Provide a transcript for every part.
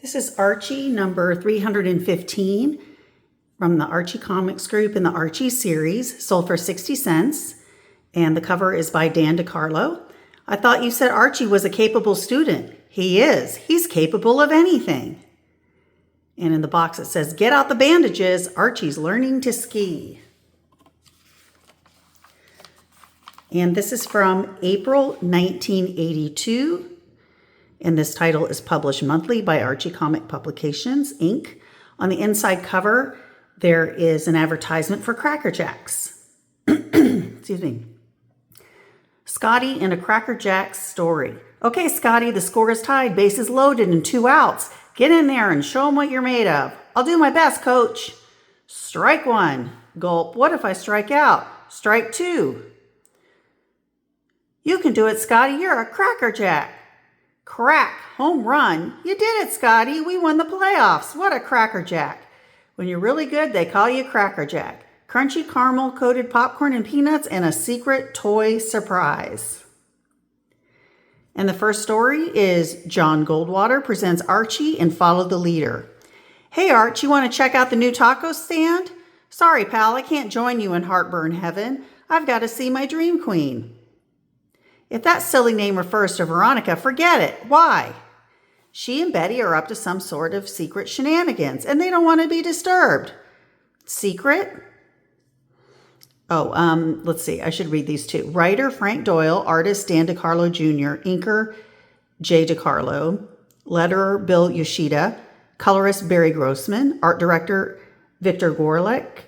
This is Archie number 315 from the Archie Comics group in the Archie series, sold for 60 cents. And the cover is by Dan DeCarlo. I thought you said Archie was a capable student. He is. He's capable of anything. And in the box it says, "Get out the bandages. Archie's learning to ski." And this is from April 1982. And this title is published monthly by Archie Comic Publications, Inc. On the inside cover, there is an advertisement for Cracker Jacks. Excuse me. Scotty in a Cracker Jacks story. "Okay, Scotty, the score is tied. Bases loaded and 2 outs. Get in there and show them what you're made of." "I'll do my best, coach." "Strike 1. Gulp. "What if I strike out?" "Strike 2. "You can do it, Scotty. You're a Cracker Jack." "Crack. Home run. You did it, Scotty. We won the playoffs. What a Cracker Jack." When you're really good, they call you Cracker Jack. Crunchy caramel coated popcorn and peanuts and a secret toy surprise. And the first story is John Goldwater presents Archie and Follow the Leader. "Hey, Arch, you want to check out the new taco stand?" "Sorry, pal, I can't join you in heartburn heaven. I've got to see my dream queen." "If that silly name refers to Veronica, forget it. Why?" "She and Betty are up to some sort of secret shenanigans, and they don't want to be disturbed." "Secret?" Let's see. I should read these two. Writer Frank Doyle, artist Dan DeCarlo Jr., inker Jay DeCarlo, letterer Bill Yoshida, colorist Barry Grossman, art director Victor Gorelick,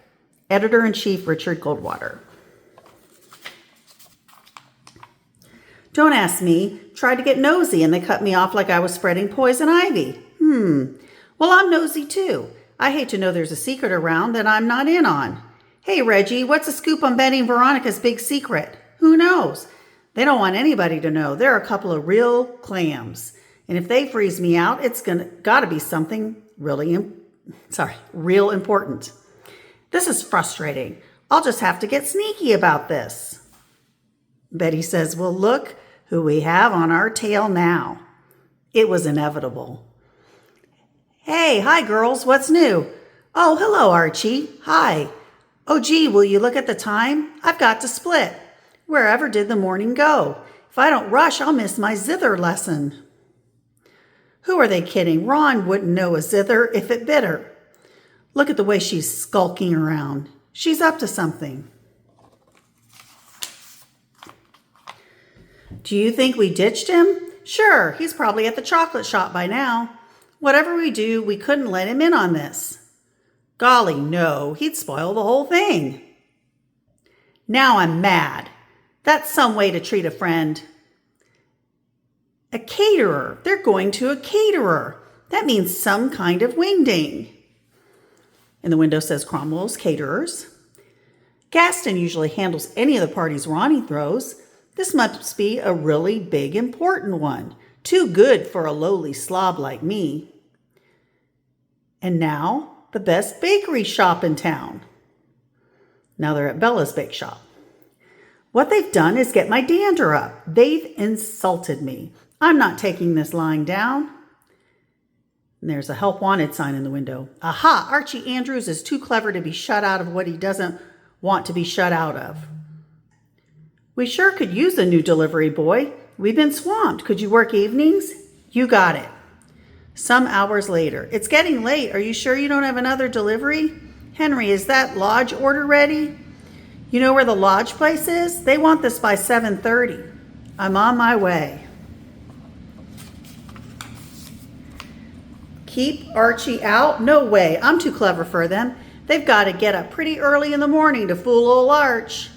editor-in-chief Richard Goldwater. "Don't ask me. Tried to get nosy and they cut me off like I was spreading poison ivy." Well, I'm nosy too. I hate to know there's a secret around that I'm not in on." "Hey, Reggie, what's the scoop on betting Veronica's big secret?" "Who knows? They don't want anybody to know. They're a couple of real clams. And if they freeze me out, it's gotta be something real important. This is frustrating. I'll just have to get sneaky about this." Betty says, "Well, look who we have on our tail now." It was inevitable. "Hey, hi girls, what's new?" "Oh, hello, Archie. Hi. Oh, gee, will you look at the time? I've got to split. Wherever did the morning go? If I don't rush, I'll miss my zither lesson." Who are they kidding? Ron wouldn't know a zither if it bit her. Look at the way she's skulking around. She's up to something. "Do you think we ditched him?" "Sure, he's probably at the chocolate shop by now. Whatever we do, we couldn't let him in on this." "Golly, no, he'd spoil the whole thing." "Now I'm mad. That's some way to treat a friend." "A caterer. They're going to a caterer. That means some kind of wingding." And the window says Cromwell's Caterers. "Gaston usually handles any of the parties Ronnie throws. This must be a really big, important one. Too good for a lowly slob like me." And now, the best bakery shop in town. Now they're at Bella's Bake Shop. "What they've done is get my dander up. They've insulted me. I'm not taking this lying down." And there's a help wanted sign in the window. "Aha, Archie Andrews is too clever to be shut out of what he doesn't want to be shut out of." "We sure could use a new delivery boy. We've been swamped. Could you work evenings?" "You got it." Some hours later. "It's getting late. Are you sure you don't have another delivery? Henry, is that lodge order ready?" "You know where the lodge place is? They want this by 7:30. I'm on my way." "Keep Archie out? No way. I'm too clever for them. They've got to get up pretty early in the morning to fool old Arch."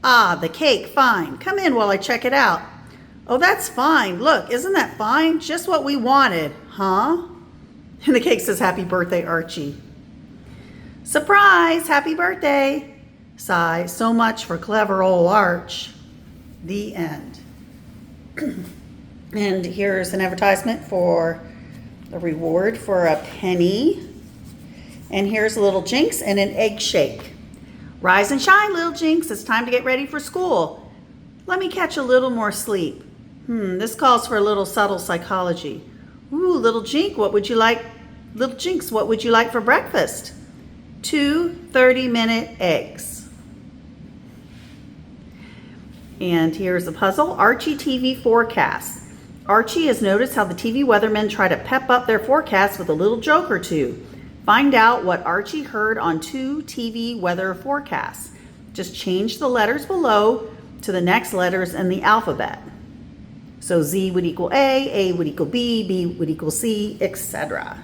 "Ah, the cake. Fine. Come in while I check it out." "Oh, that's fine. Look, isn't that fine? Just what we wanted." "Huh?" And the cake says, "Happy birthday, Archie." "Surprise! Happy birthday!" Sigh, so much for clever old Arch. The end. And here's an advertisement for a reward for a penny. And here's a little Jinx and an egg shake. "Rise and shine, little Jinx. It's time to get ready for school." "Let me catch a little more sleep." This calls for a little subtle psychology. Ooh, little Jink, what would you like? Little Jinx, what would you like for breakfast? 2 30-minute eggs. And here's the puzzle, Archie TV forecast. Archie has noticed how the TV weathermen try to pep up their forecast with a little joke or two. Find out what Archie heard on 2 TV weather forecasts. Just change the letters below to the next letters in the alphabet. So Z would equal A would equal B would equal C, etc.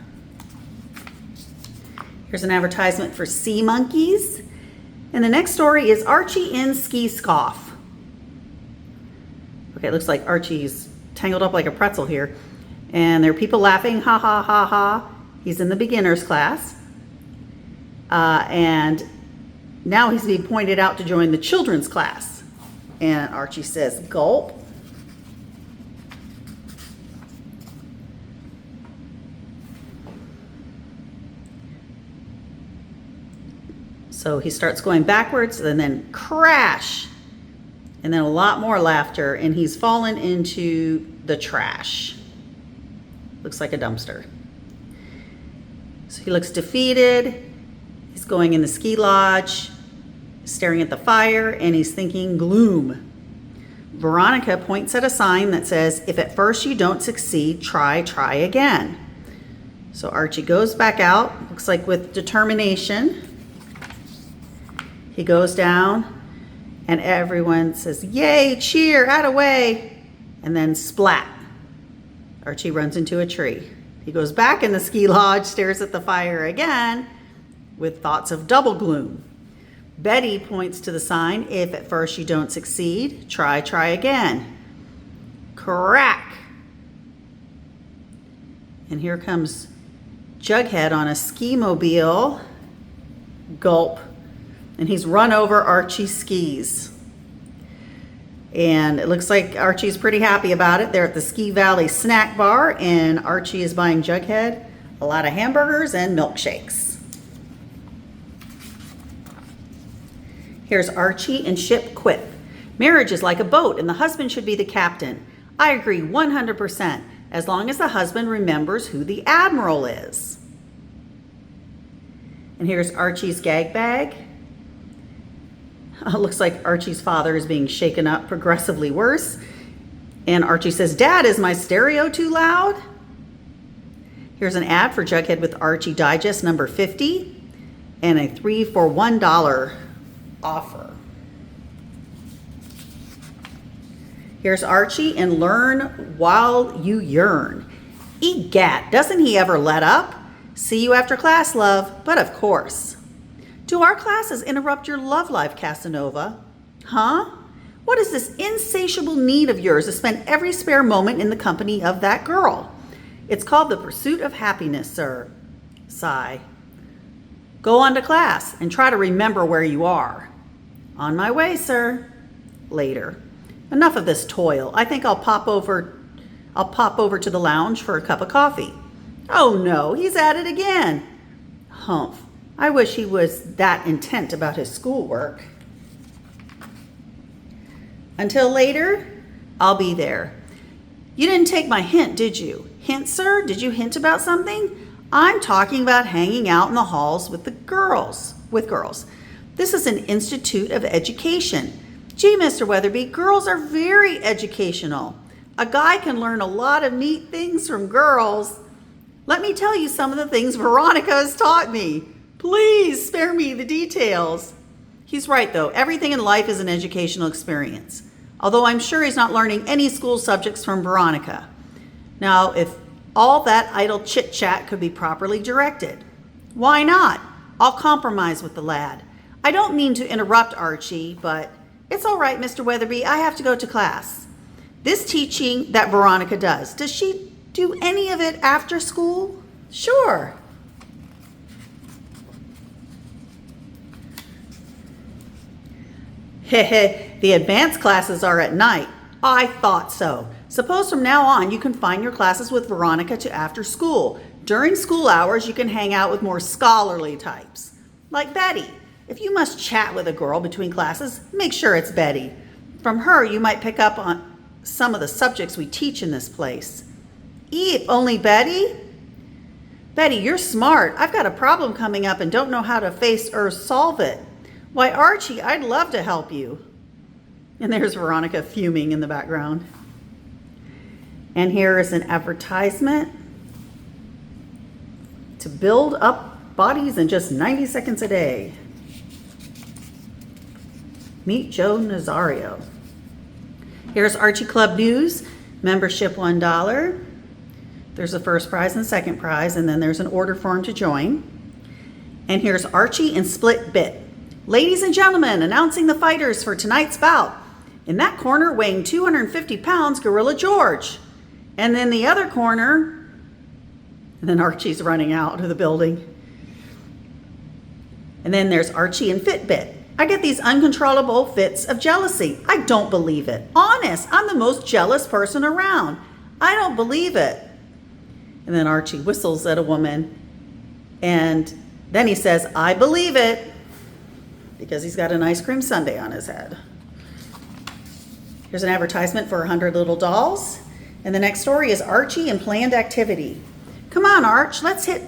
Here's an advertisement for sea monkeys. And the next story is Archie in Ski Scoff. Okay, it looks like Archie's tangled up like a pretzel here. And there are people laughing, ha ha ha ha. He's in the beginner's class. And now he's being pointed out to join the children's class. And Archie says, gulp. So he starts going backwards and then crash. And then a lot more laughter, and he's fallen into the trash. Looks like a dumpster. So he looks defeated. He's going in the ski lodge, staring at the fire, and he's thinking gloom. Veronica points at a sign that says, if at first you don't succeed, try again. So Archie goes back out, looks like with determination. He goes down, and everyone says, yay, cheer, attaway, and then splat. Archie runs into a tree. He goes back in the ski lodge, stares at the fire again with thoughts of double gloom. Betty points to the sign, if at first you don't succeed, try again. Crack. And here comes Jughead on a ski mobile. Gulp. And he's run over Archie's skis. And it looks like Archie's pretty happy about it. They're at the Ski Valley snack bar, and Archie is buying Jughead a lot of hamburgers and milkshakes. Here's Archie and Ship quip. Marriage is like a boat, and the husband should be the captain. I agree 100%, as long as the husband remembers who the admiral is. And here's Archie's gag bag. Looks like Archie's father is being shaken up progressively worse. And Archie says, Dad, is my stereo too loud? Here's an ad for Jughead with Archie Digest number 50 and a 3 for $1 offer. Here's Archie and Learn While You Yearn. Egat, doesn't he ever let up? See you after class, love, but of course. Do our classes interrupt your love life, Casanova? Huh? What is this insatiable need of yours to spend every spare moment in the company of that girl? It's called the pursuit of happiness, sir. Sigh. Go on to class and try to remember where you are. On my way, sir. Later. Enough of this toil. I think I'll pop over to the lounge for a cup of coffee. Oh no, he's at it again. Humph. I wish he was that intent about his schoolwork. Until later, I'll be there. You didn't take my hint, did you? Hint, sir? Did you hint about something? I'm talking about hanging out in the halls with girls. This is an institute of education. Gee, Mr. Weatherby, girls are very educational. A guy can learn a lot of neat things from girls. Let me tell you some of the things Veronica has taught me. Please spare me the details. He's right, though. Everything in life is an educational experience. Although I'm sure he's not learning any school subjects from Veronica. Now, if all that idle chit-chat could be properly directed, why not? I'll compromise with the lad. I don't mean to interrupt Archie, but it's all right, Mr. Weatherby. I have to go to class. This teaching that Veronica does she do any of it after school? Sure. The advanced classes are at night. I thought so. Suppose from now on you confine your classes with Veronica to after school. During school hours, you can hang out with more scholarly types. Like Betty. If you must chat with a girl between classes, make sure it's Betty. From her, you might pick up on some of the subjects we teach in this place. Eep, only Betty? Betty, you're smart. I've got a problem coming up and don't know how to face or solve it. Why, Archie, I'd love to help you. And there's Veronica fuming in the background. And here is an advertisement to build up bodies in just 90 seconds a day. Meet Joe Nazario. Here's Archie Club News. Membership $1. There's a first prize and second prize, and then there's an order form to join. And here's Archie and Split Bit. Ladies and gentlemen, announcing the fighters for tonight's bout. In that corner, weighing 250 pounds, Gorilla George. And then the other corner, and then Archie's running out of the building. And then there's Archie and Fitbit. I get these uncontrollable fits of jealousy. I don't believe it. Honest, I'm the most jealous person around. I don't believe it. And then Archie whistles at a woman. And then he says, I believe it. Because he's got an ice cream sundae on his head. Here's an advertisement for 100 Little Dolls. And the next story is Archie and Planned Activity. Come on, Arch, let's hit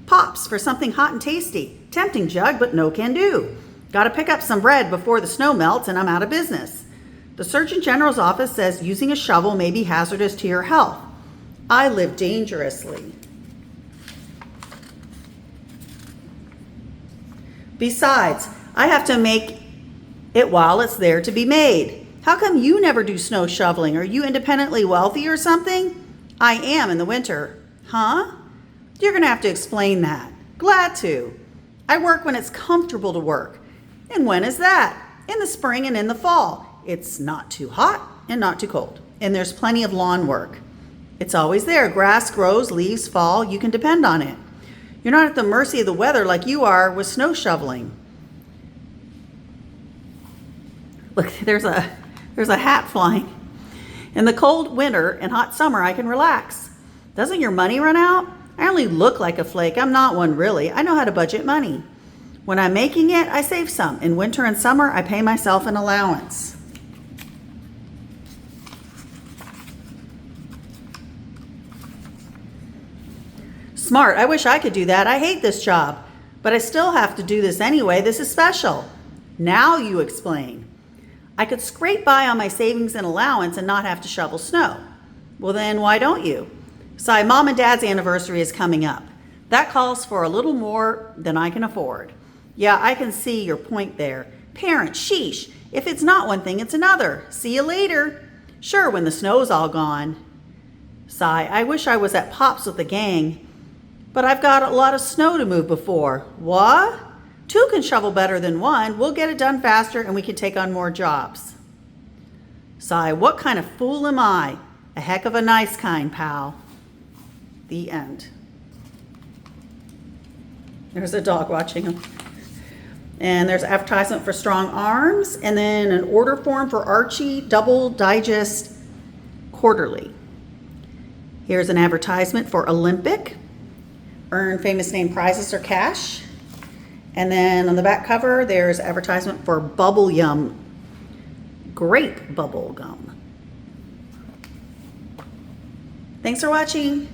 Pops for something hot and tasty. Tempting, Jug, but no can do. Gotta pick up some bread before the snow melts and I'm out of business. The Surgeon General's office says using a shovel may be hazardous to your health. I live dangerously. Besides, I have to make it while it's there to be made. How come you never do snow shoveling? Are you independently wealthy or something? I am in the winter. Huh? You're gonna have to explain that. Glad to. I work when it's comfortable to work. And when is that? In the spring and in the fall. It's not too hot and not too cold. And there's plenty of lawn work. It's always there. Grass grows, leaves fall. You can depend on it. You're not at the mercy of the weather like you are with snow shoveling. Look, there's a hat flying. In the cold winter and hot summer, I can relax. Doesn't your money run out? I only look like a flake. I'm not one really. I know how to budget money. When I'm making it, I save some. In winter and summer, I pay myself an allowance. Smart. I wish I could do that. I hate this job. But I still have to do this anyway. This is special. Now you explain. I could scrape by on my savings and allowance and not have to shovel snow. Well then, why don't you? Say, Mom and Dad's anniversary is coming up. That calls for a little more than I can afford. Yeah, I can see your point there. Parents, sheesh. If it's not one thing, it's another. See you later. Sure, when the snow's all gone. Sigh, I wish I was at Pops with the gang, but I've got a lot of snow to move before. What? 2 can shovel better than 1. We'll get it done faster and we can take on more jobs. Sigh, what kind of fool am I? A heck of a nice kind, pal. The end. There's a dog watching him. And there's advertisement for Strong Arms, and then an order form for Archie Double Digest Quarterly. Here's an advertisement for Olympic. Earn famous name prizes or cash. And then on the back cover, there's advertisement for Bubble Yum. Grape bubble gum. Thanks for watching.